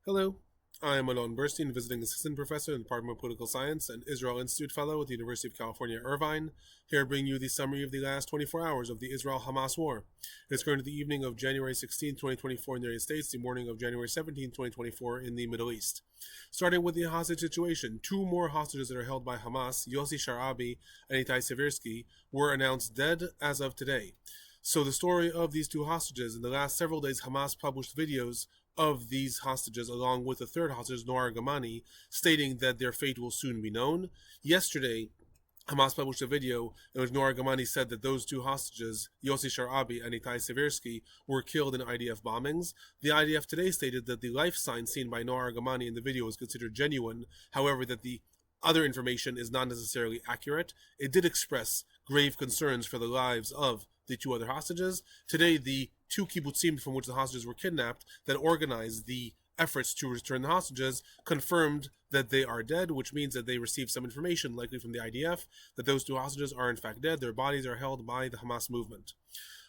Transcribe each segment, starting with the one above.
Hello, I am Alon Burstein, visiting assistant professor in the Department of Political Science and Israel Institute Fellow at the University of California, Irvine, here bringing you the summary of the last 24 hours of the Israel-Hamas war. It is currently the evening of January 16, 2024 in the United States, the morning of January 17, 2024 in the Middle East. Starting with the hostage situation, two more hostages that are held by Hamas, Yossi Sharabi and Itai Seversky, were announced dead as of today. So the story of these two hostages, in the last several days, Hamas published videos of these hostages, along with the third hostage, Noor Gamani, stating that their fate will soon be known. Yesterday, Hamas published a video in which Noor Gamani said that those two hostages, Yossi Sharabi and Itai Seversky, were killed in IDF bombings. The IDF today stated that the life sign seen by Noor Gamani in the video was considered genuine, however, that the other information is not necessarily accurate. It did express grave concerns for the lives of the two other hostages. Today, the two kibbutzim from which the hostages were kidnapped that organized the efforts to return the hostages confirmed that they are dead, which means that they received some information, likely from the IDF, that those two hostages are in fact dead. Their bodies are held by the Hamas movement.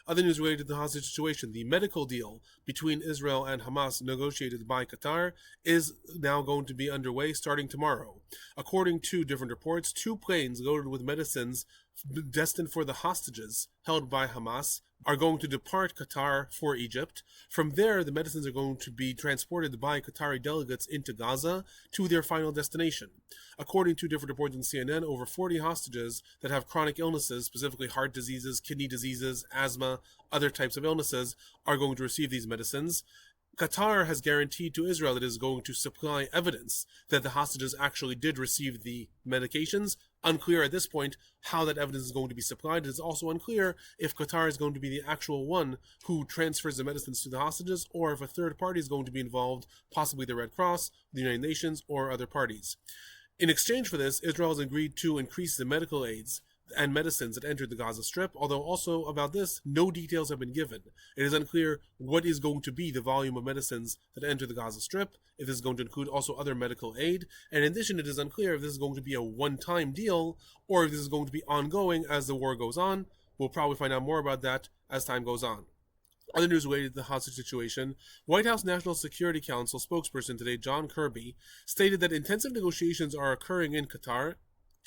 Other news related to the hostage situation: the medical deal between Israel and Hamas negotiated by Qatar is now going to be underway starting tomorrow. According to different reports, two planes loaded with medicines destined for the hostages held by Hamas are going to depart Qatar for Egypt. From there, the medicines are going to be transported by Qatari delegates into Gaza to their final destination. According to different reports on CNN, over 40 hostages that have chronic illnesses, specifically heart diseases, kidney diseases, asthma, other types of illnesses, are going to receive these medicines. Qatar has guaranteed to Israel that it is going to supply evidence that the hostages actually did receive the medications. Unclear at this point how that evidence is going to be supplied. It is also unclear if Qatar is going to be the actual one who transfers the medicines to the hostages, or if a third party is going to be involved, possibly the Red Cross, the United Nations, or other parties. In exchange for this, Israel has agreed to increase the medical aids and medicines that entered the Gaza Strip, although also about this, no details have been given. It is unclear what is going to be the volume of medicines that enter the Gaza Strip, if this is going to include also other medical aid, and in addition, it is unclear if this is going to be a one-time deal, or if this is going to be ongoing as the war goes on. We'll probably find out more about that as time goes on. Other news related to the hostage situation: White House National Security Council spokesperson today, John Kirby, stated that intensive negotiations are occurring in Qatar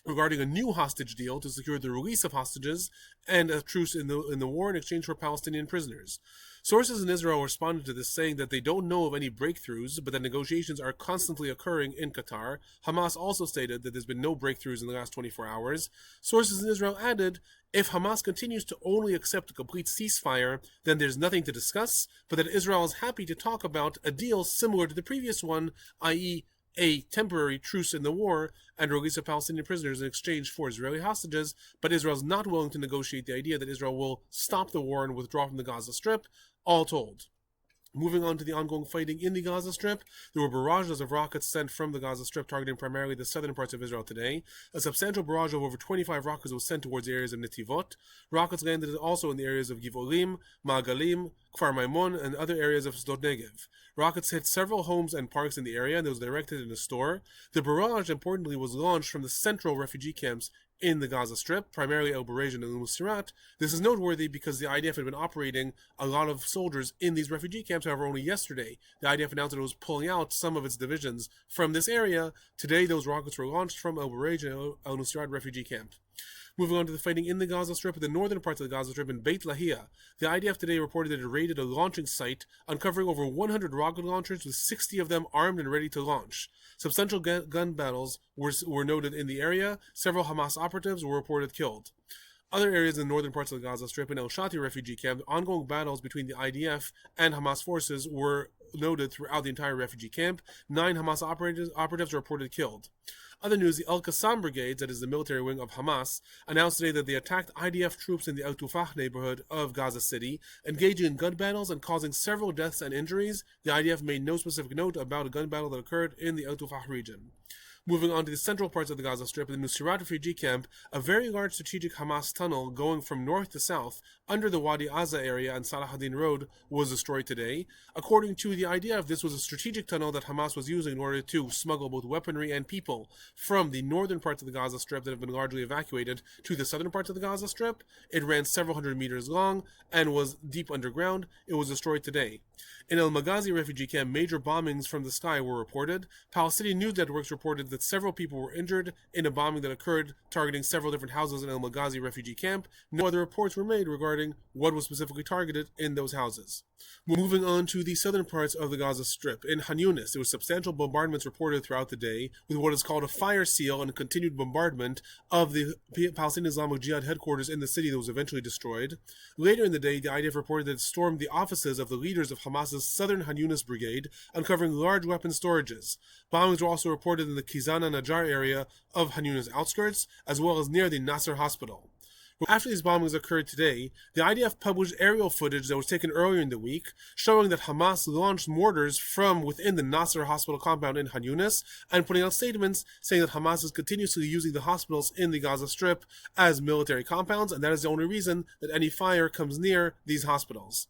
regarding a new hostage deal to secure the release of hostages and a truce in the war in exchange for Palestinian prisoners. Sources in Israel responded to this, saying that they don't know of any breakthroughs, but that negotiations are constantly occurring in Qatar. Hamas also stated that there's been no breakthroughs in the last 24 hours. Sources in Israel added, if Hamas continues to only accept a complete ceasefire, then there's nothing to discuss, but that Israel is happy to talk about a deal similar to the previous one, i.e., a temporary truce in the war and release of Palestinian prisoners in exchange for Israeli hostages, but Israel is not willing to negotiate the idea that Israel will stop the war and withdraw from the Gaza Strip, all told. Moving on to the ongoing fighting in the Gaza Strip, there were barrages of rockets sent from the Gaza Strip targeting primarily the southern parts of Israel today. A substantial barrage of over 25 rockets was sent towards the areas of Netivot. Rockets landed also in the areas of Givolim, Ma'agalim, Kfar Maimon, and other areas of Sdot Negev. Rockets hit several homes and parks in the area, and it was directed in a store. The barrage, importantly, was launched from the central refugee camps in the Gaza Strip, primarily El Bureij and El Nuseirat. This is noteworthy because the IDF had been operating a lot of soldiers in these refugee camps. However, only yesterday, the IDF announced that it was pulling out some of its divisions from this area. Today, those rockets were launched from El Bureij and El Nuseirat refugee camp. Moving on to the fighting in the Gaza Strip, in the northern parts of the Gaza Strip in Beit Lahia, the IDF today reported that it raided a launching site, uncovering over 100 rocket launchers, with 60 of them armed and ready to launch. Substantial gun battles were noted in the area. Several Hamas operatives were reported killed. Other areas in the northern parts of the Gaza Strip, in El Shati refugee camp, ongoing battles between the IDF and Hamas forces were noted throughout the entire refugee camp. 9 Hamas operatives were reported killed. Other news: the El-Qassam brigades, that is the military wing of Hamas, announced today that they attacked IDF troops in the El Tufah neighborhood of Gaza City, engaging in gun battles and causing several deaths and injuries. The IDF made no specific note about a gun battle that occurred in the El Tufah region. Moving on to the central parts of the Gaza Strip, in the Nuseirat refugee camp, a very large strategic Hamas tunnel going from north to south under the Wadi Aza area and Salah ad-Din Road was destroyed today. According to the IDF, this was a strategic tunnel that Hamas was using in order to smuggle both weaponry and people from the northern parts of the Gaza Strip that have been largely evacuated to the southern parts of the Gaza Strip. It ran several hundred meters long and was deep underground. It was destroyed today. In al-Maghazi refugee camp, major bombings from the sky were reported. Palestinian news networks reported that several people were injured in a bombing that occurred targeting several different houses in al-Maghazi refugee camp. No other reports were made regarding what was specifically targeted in those houses. Moving on to the southern parts of the Gaza Strip. In Khan Yunis, there were substantial bombardments reported throughout the day, with what is called a fire seal and continued bombardment of the Palestinian Islamic Jihad headquarters in the city that was eventually destroyed. Later in the day, the IDF reported that it stormed the offices of the leaders of Hamas's southern Khan Yunis brigade, uncovering large weapon storages. Bombings were also reported in the Kizana Najjar area of Khan Yunis outskirts, as well as near the Nasser hospital. After these bombings occurred today, the IDF published aerial footage that was taken earlier in the week, showing that Hamas launched mortars from within the Nasser hospital compound in Khan Yunis, and putting out statements saying that Hamas is continuously using the hospitals in the Gaza Strip as military compounds, and that is the only reason that any fire comes near these hospitals.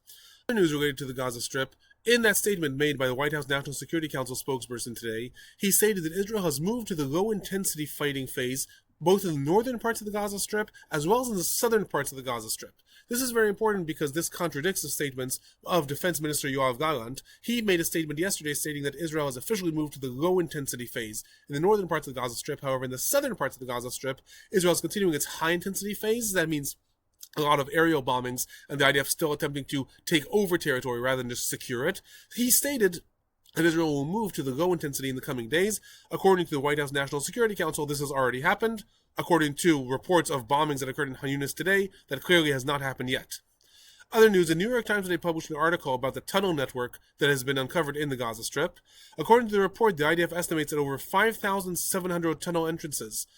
Other news related to the Gaza Strip. In that statement made by the White House National Security Council spokesperson today, he stated that Israel has moved to the low-intensity fighting phase both in the northern parts of the Gaza Strip as well as in the southern parts of the Gaza Strip. This is very important because this contradicts the statements of Defense Minister Yoav Gallant. He made a statement yesterday stating that Israel has officially moved to the low-intensity phase in the northern parts of the Gaza Strip. However, in the southern parts of the Gaza Strip, Israel is continuing its high-intensity phase. That means a lot of aerial bombings, and the IDF still attempting to take over territory rather than just secure it. He stated that Israel will move to the low intensity in the coming days. According to the White House National Security Council, this has already happened. According to reports of bombings that occurred in Khan Yunis today, that clearly has not happened yet. Other news, the New York Times today published an article about the tunnel network that has been uncovered in the Gaza Strip. According to the report, the IDF estimates that over 5,700 tunnel entrances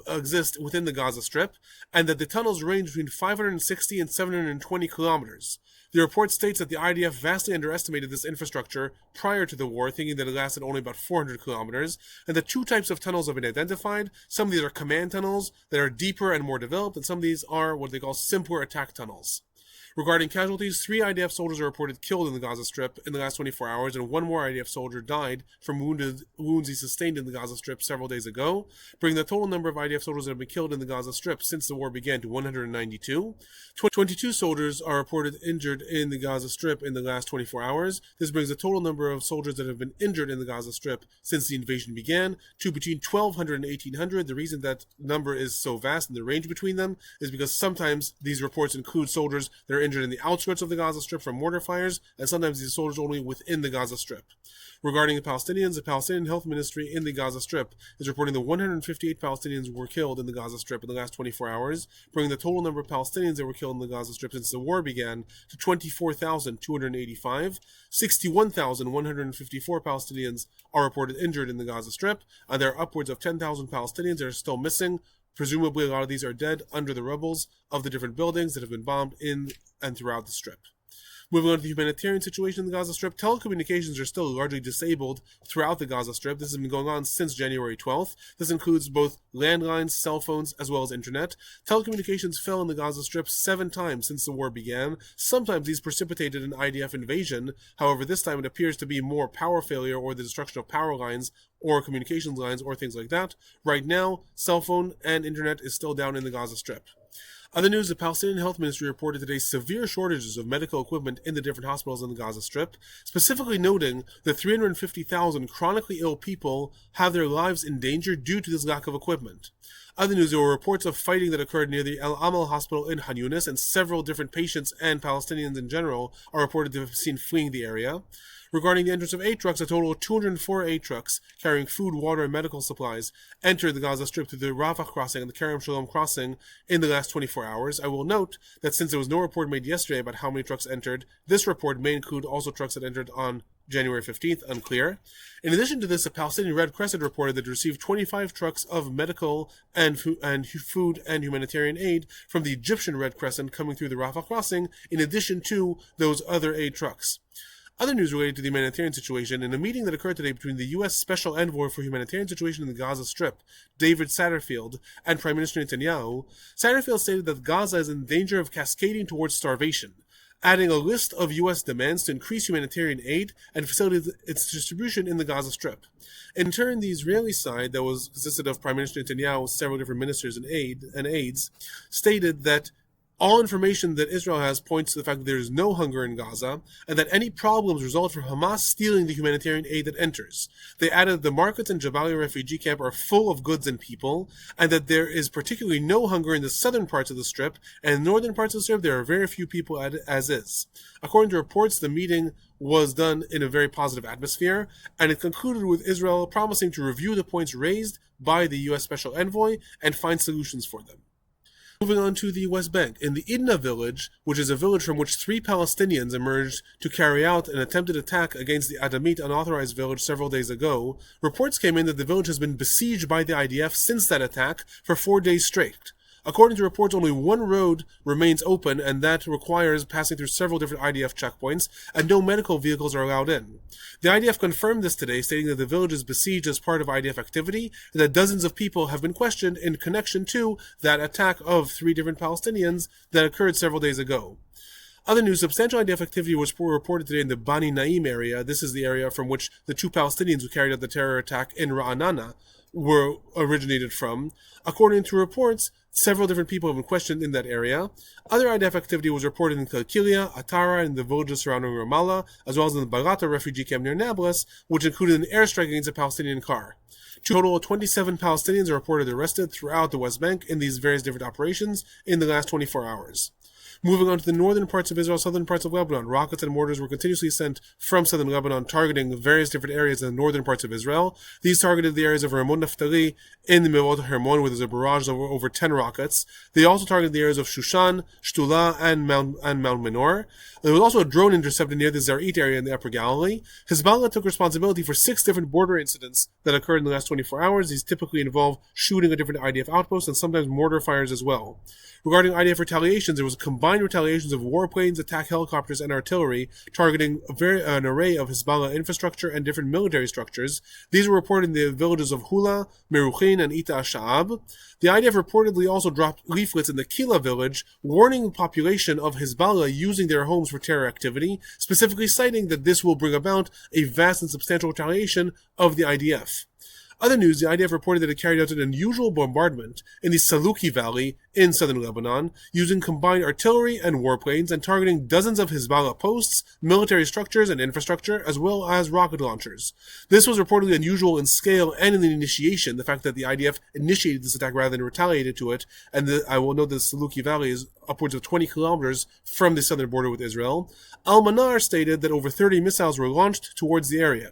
exist within the Gaza Strip, and that the tunnels range between 560 and 720 kilometers. The report states that the IDF vastly underestimated this infrastructure prior to the war, thinking that it lasted only about 400 kilometers, and that two types of tunnels have been identified. Some of these are command tunnels that are deeper and more developed, and some of these are what they call simpler attack tunnels. Regarding casualties, 3 IDF soldiers are reported killed in the Gaza Strip in the last 24 hours, and 1 more IDF soldier died from wounds he sustained in the Gaza Strip several days ago, bringing the total number of IDF soldiers that have been killed in the Gaza Strip since the war began to 192. 22 soldiers are reported injured in the Gaza Strip in the last 24 hours. This brings the total number of soldiers that have been injured in the Gaza Strip since the invasion began to between 1,200 and 1,800. The reason that number is so vast and the range between them is because sometimes these reports include soldiers that are injured in the outskirts of the Gaza Strip from mortar fires, and sometimes these soldiers only within the Gaza Strip. Regarding the Palestinians, the Palestinian Health Ministry in the Gaza Strip is reporting that 158 Palestinians were killed in the Gaza Strip in the last 24 hours, bringing the total number of Palestinians that were killed in the Gaza Strip since the war began to 24,285. 61,154 Palestinians are reported injured in the Gaza Strip, and there are upwards of 10,000 Palestinians that are still missing. Presumably, a lot of these are dead under the rubbles of the different buildings that have been bombed in and throughout the Strip. Moving on to the humanitarian situation in the Gaza Strip, telecommunications are still largely disabled throughout the Gaza Strip. This has been going on since January 12th. This includes both landlines, cell phones, as well as internet. Telecommunications fell in the Gaza Strip 7 times since the war began. Sometimes these precipitated an IDF invasion. However, this time it appears to be more power failure or the destruction of power lines or communications lines or things like that. Right now, cell phone and internet is still down in the Gaza Strip. Other news, the Palestinian Health Ministry reported today severe shortages of medical equipment in the different hospitals in the Gaza Strip, specifically noting that 350,000 chronically ill people have their lives endangered due to this lack of equipment. Other news, there were reports of fighting that occurred near the El Amal hospital in Khan Yunis, and several different patients and Palestinians in general are reported to have been seen fleeing the area. Regarding the entrance of 8 trucks, a total of 204 8 trucks carrying food, water, and medical supplies entered the Gaza Strip through the Rafah crossing and the Kerem Shalom crossing in the last 24 hours. I will note that since there was no report made yesterday about how many trucks entered, this report may include also trucks that entered on January 15th, unclear. In addition to this, the Palestinian Red Crescent reported that it received 25 trucks of medical and food and humanitarian aid from the Egyptian Red Crescent coming through the Rafah crossing, in addition to those other aid trucks. Other news related to the humanitarian situation, in a meeting that occurred today between the U.S. Special Envoy for Humanitarian Situation in the Gaza Strip, David Satterfield, and Prime Minister Netanyahu, Satterfield stated that Gaza is in danger of cascading towards starvation, adding a list of U.S. demands to increase humanitarian aid and facilitate its distribution in the Gaza Strip. In turn, the Israeli side, that consisted of Prime Minister Netanyahu, several different ministers and aides, stated that All information that Israel has points to the fact that there is no hunger in Gaza, and that any problems result from Hamas stealing the humanitarian aid that enters. They added that the markets in Jabalia refugee camp are full of goods and people, and that there is particularly no hunger in the southern parts of the Strip, and in the northern parts of the Strip there are very few people as is. According to reports, the meeting was done in a very positive atmosphere, and it concluded with Israel promising to review the points raised by the U.S. Special Envoy and find solutions for them. Moving on to the West Bank. In the Idna village, which is a village from which 3 Palestinians emerged to carry out an attempted attack against the Adamit unauthorized village several days ago, reports came in that the village has been besieged by the IDF since that attack for 4 days straight. According to reports, only one road remains open, and that requires passing through several different IDF checkpoints, and no medical vehicles are allowed in. The IDF confirmed this today, stating that the village is besieged as part of IDF activity, and that dozens of people have been questioned in connection to that attack of 3 different Palestinians that occurred several days ago. Other news, substantial IDF activity was reported today in the Bani Naim area. This is the area from which the 2 Palestinians who carried out the terror attack in Ra'anana were originated from. According to reports, several different people have been questioned in that area. Other IDF activity was reported in Kalkilia, Atara, and the villages surrounding Ramallah, as well as in the Balata refugee camp near Nablus, which included an airstrike against a Palestinian car. A total of 27 Palestinians are reported arrested throughout the West Bank in these various different operations in the last 24 hours. Moving on to the northern parts of Israel, southern parts of Lebanon, rockets and mortars were continuously sent from southern Lebanon, targeting various different areas in the northern parts of Israel. These targeted the areas of Hermon Naftali in the Merot Hermon, where there's a barrage of over 10 rockets. They also targeted the areas of Shushan, Shtula, and Mount Menor. There was also a drone intercepted near the Zarit area in the Upper Galilee. Hezbollah took responsibility for 6 different border incidents that occurred in the last 24 hours. These typically involve shooting at different IDF outposts and sometimes mortar fires as well. Regarding IDF retaliations, there was combined retaliations of warplanes, attack helicopters, and artillery targeting an array of Hezbollah infrastructure and different military structures. These were reported in the villages of Hula, Meruchin, and Ita Sha'ab. The IDF reportedly also dropped leaflets in the Kila village warning the population of Hezbollah using their homes for terror activity, specifically citing that this will bring about a vast and substantial retaliation of the IDF. Other news, the IDF reported that it carried out an unusual bombardment in the Saluki Valley in southern Lebanon, using combined artillery and warplanes and targeting dozens of Hezbollah posts, military structures, and infrastructure, as well as rocket launchers. This was reportedly unusual in scale and in the initiation, the fact that the IDF initiated this attack rather than retaliated to it, and I will note that the Saluki Valley is upwards of 20 kilometers from the southern border with Israel. Al-Manar stated that over 30 missiles were launched towards the area.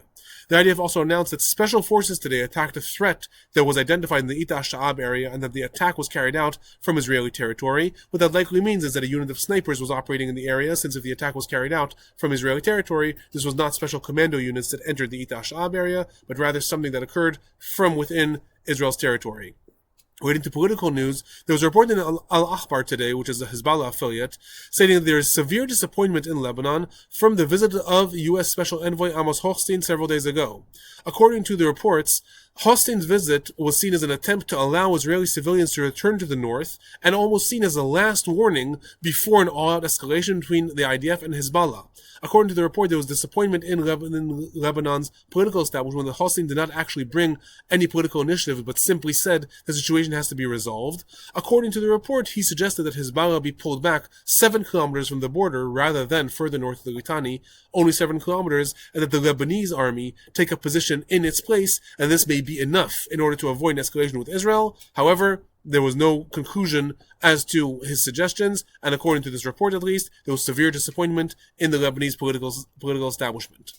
The IDF also announced that special forces today attacked a threat that was identified in the Ita Sha'ab area and that the attack was carried out from Israeli territory. What that likely means is that a unit of snipers was operating in the area, since if the attack was carried out from Israeli territory, this was not special commando units that entered the Ita Sha'ab area, but rather something that occurred from within Israel's territory. Relating to political news, there was a report in Al-Akhbar today, which is a Hezbollah affiliate, stating that there is severe disappointment in Lebanon from the visit of U.S. Special Envoy Amos Hochstein several days ago. According to the reports, Hostein's visit was seen as an attempt to allow Israeli civilians to return to the north, and almost seen as a last warning before an all-out escalation between the IDF and Hezbollah. According to the report, there was disappointment in Lebanon's political establishment that Hossein did not actually bring any political initiative, but simply said the situation has to be resolved. According to the report, he suggested that Hezbollah be pulled back 7 kilometers from the border rather than further north of the Litani, only 7 kilometers, and that the Lebanese army take a position in its place, and this may be enough in order to avoid an escalation with Israel. However, there was no conclusion as to his suggestions, and according to this report at least, there was severe disappointment in the Lebanese political establishment.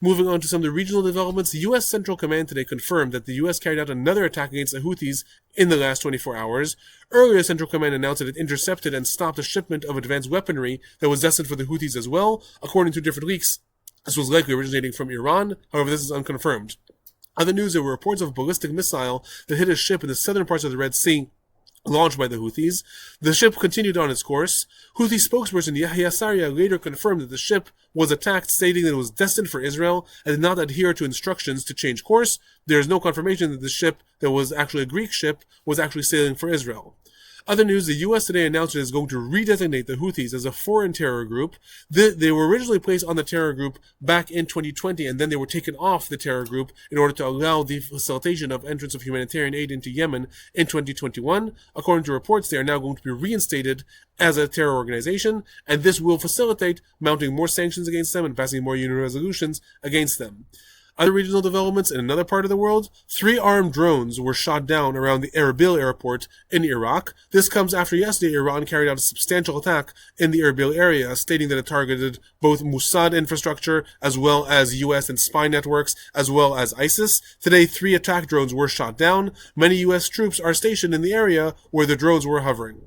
Moving on to some of the regional developments, the U.S. Central Command today confirmed that the U.S. carried out another attack against the Houthis in the last 24 hours. Earlier, Central Command announced that it intercepted and stopped a shipment of advanced weaponry that was destined for the Houthis as well. According to different leaks, this was likely originating from Iran. However, this is unconfirmed. Other news, there were reports of a ballistic missile that hit a ship in the southern parts of the Red Sea, launched by the Houthis. The ship continued on its course. Houthi spokesperson Yahya Saria later confirmed that the ship was attacked, stating that it was destined for Israel and did not adhere to instructions to change course. There is no confirmation that the ship, that was actually a Greek ship, was actually sailing for Israel. Other news, the U.S. today announced it is going to redesignate the Houthis as a foreign terror group. They were originally placed on the terror group back in 2020, and then they were taken off the terror group in order to allow the facilitation of entrance of humanitarian aid into Yemen in 2021. According to reports, they are now going to be reinstated as a terror organization, and this will facilitate mounting more sanctions against them and passing more UN resolutions against them. Other regional developments in another part of the world, 3 armed drones were shot down around the Erbil airport in Iraq. This comes after yesterday Iran carried out a substantial attack in the Erbil area, stating that it targeted both Mossad infrastructure as well as US and spy networks as well as ISIS. Today, 3 attack drones were shot down. Many US troops are stationed in the area where the drones were hovering.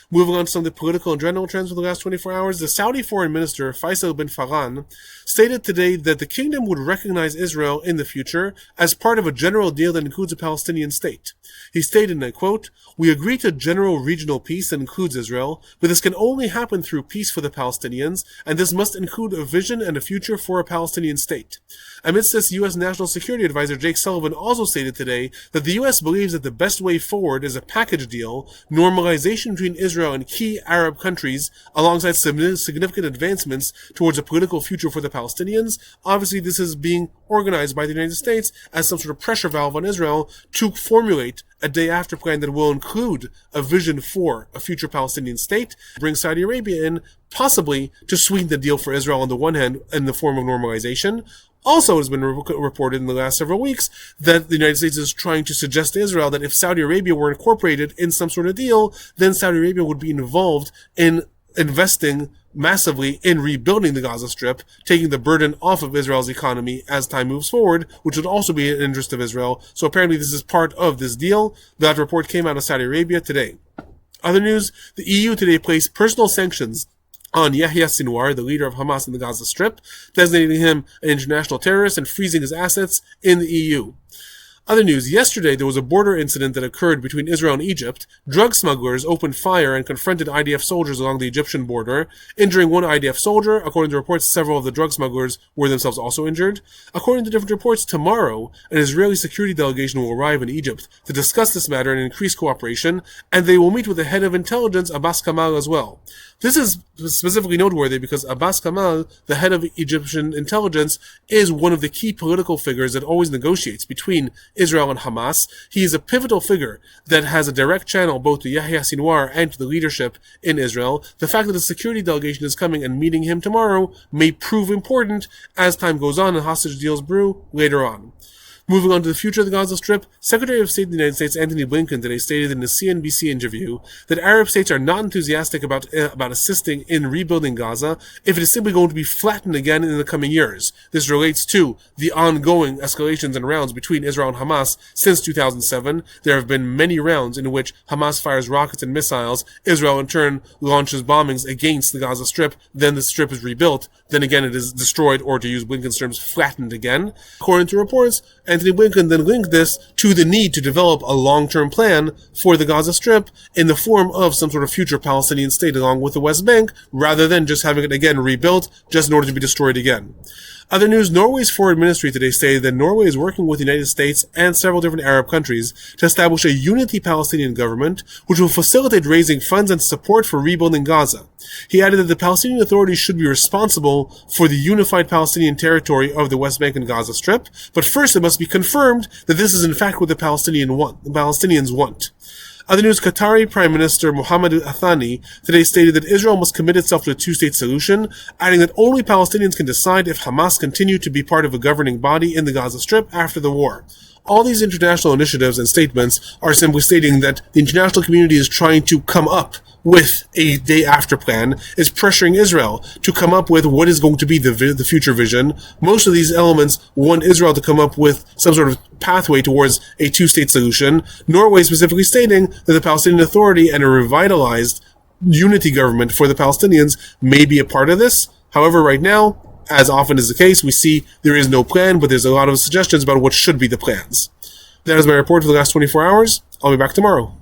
Moving on to some of the political and general trends for the last 24 hours, the Saudi foreign minister, Faisal bin Farhan, stated today that the kingdom would recognize Israel in the future as part of a general deal that includes a Palestinian state. He stated, and I quote, "We agree to general regional peace that includes Israel, but this can only happen through peace for the Palestinians, and this must include a vision and a future for a Palestinian state." Amidst this, U.S. National Security Advisor Jake Sullivan also stated today that the U.S. believes that the best way forward is a package deal, normalization between Israel and key Arab countries, alongside significant advancements towards a political future for the Palestinians. Obviously, this is being organized by the United States as some sort of pressure valve on Israel to formulate a day-after plan that will include a vision for a future Palestinian state, bring Saudi Arabia in, possibly to sweeten the deal for Israel on the one hand in the form of normalization. Also, it has been reported in the last several weeks that the United States is trying to suggest to Israel that if Saudi Arabia were incorporated in some sort of deal, then Saudi Arabia would be involved in investing massively in rebuilding the Gaza Strip, taking the burden off of Israel's economy as time moves forward, which would also be in the interest of Israel. So apparently this is part of this deal. That report came out of Saudi Arabia today. Other news, the EU today placed personal sanctions on Yahya Sinwar, the leader of Hamas in the Gaza Strip, designating him an international terrorist and freezing his assets in the EU. Other news, yesterday there was a border incident that occurred between Israel and Egypt. Drug smugglers opened fire and confronted IDF soldiers along the Egyptian border, injuring one IDF soldier. According to reports, several of the drug smugglers were themselves also injured. According to different reports, tomorrow an Israeli security delegation will arrive in Egypt to discuss this matter and increase cooperation, and they will meet with the head of intelligence, Abbas Kamal, as well. This is specifically noteworthy because Abbas Kamal, the head of Egyptian intelligence, is one of the key political figures that always negotiates between Israel and Hamas. He is a pivotal figure that has a direct channel both to Yahya Sinwar and to the leadership in Israel. The fact that a security delegation is coming and meeting him tomorrow may prove important as time goes on and hostage deals brew later on. Moving on to the future of the Gaza Strip, Secretary of State of the United States Antony Blinken today stated in a CNBC interview that Arab states are not enthusiastic about assisting in rebuilding Gaza if it is simply going to be flattened again in the coming years. This relates to the ongoing escalations and rounds between Israel and Hamas since 2007. There have been many rounds in which Hamas fires rockets and missiles, Israel in turn launches bombings against the Gaza Strip, then the strip is rebuilt, then again it is destroyed, or to use Blinken's terms, flattened again. According to reports, Antony Blinken then linked this to the need to develop a long-term plan for the Gaza Strip in the form of some sort of future Palestinian state along with the West Bank, rather than just having it again rebuilt just in order to be destroyed again. Other news, Norway's foreign ministry today stated that Norway is working with the United States and several different Arab countries to establish a unity Palestinian government, which will facilitate raising funds and support for rebuilding Gaza. He added that the Palestinian authorities should be responsible for the unified Palestinian territory of the West Bank and Gaza Strip, but first it must be confirmed that this is in fact what the Palestinians want. Other news, Qatari Prime Minister Mohammed al-Thani today stated that Israel must commit itself to a two-state solution, adding that only Palestinians can decide if Hamas continue to be part of a governing body in the Gaza Strip after the war. All these international initiatives and statements are simply stating that the international community is trying to come up with a day-after plan, is pressuring Israel to come up with what is going to be the future vision. Most of these elements want Israel to come up with some sort of pathway towards a two-state solution. Norway specifically stating that the Palestinian Authority and a revitalized unity government for the Palestinians may be a part of this. However, right now, as often is the case, we see there is no plan, but there's a lot of suggestions about what should be the plans. That is my report for the last 24 hours. I'll be back tomorrow.